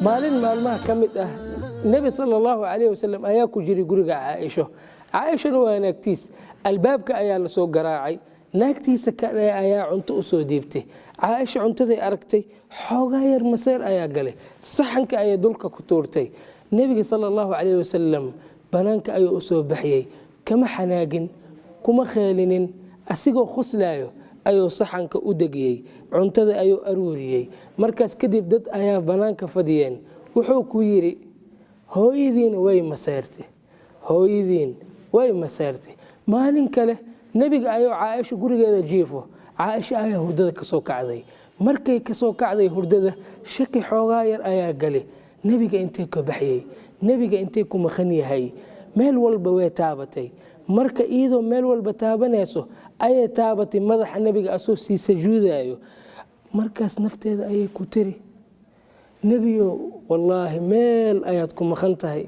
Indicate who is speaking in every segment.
Speaker 1: maalin maalmaha ka mid ah nabi sallallahu alayhi wasallam ayaa ku jiri guriga Caaisha. Caaishana waa naagtiis, albaabka ayaa la soo garaacay, naagtiisa kale ayaa cunto u soo diibtay. Caaisha cuntaday aragtay, xoogaa yar maseer ayaa galay, saxanka ayaa dulka ku tuurtay. nabiga sallallahu alayhi wasallam banaanka ayuu u soo baxiyay, kama xanaagin, kuma kheelinin, asigoo khuslaayo ayuu saxanka u degiyay, cuntada ayuu aruuriyay. markaas kadib dad ayaa banaanka fadhiyeen. wuxuu ku yiri hooyadiin way maseertay, hooyadiin way maseertay. maalin kale nabiga ayuu Caaisha gurigeeda jiifo. Caaisha ayaa hurdada ka soo kacday. markay ka soo kacday hurdada, shaki xoogaa yar ayaa galay. nabiga intee ka baxyay, nabiga intee ku maqan yahay, meel walba way taabatay. marka iyadoo meel walba taabanayso ayay taabatay madaxa nabiga asoo sii sujuudayo. markaas nafteeda ayay ku tiri nabiyo wallaahi meel ayaad ku maqan tahay,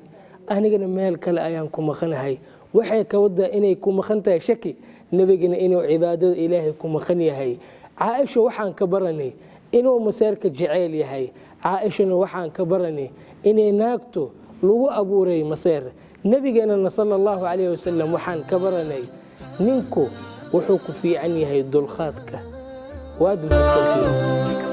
Speaker 1: anigana meel kale ayaan ku maqanahay. waxay ka wadaa inay ku maqan tahay shaki, nabigana inuu cibaadada ilaahay ku maqan yahay. Caaisha waxaan ka baranay inuu maseerka jecel yahay. Caaishana waxaan ka baranay inay naagto lagu abuuray maseer. nabigana sallallahu alayhi wasallam waxaan ka baranay ninku wuxuu ku fiican yahay dulqaadka. waad mahadsantihiin.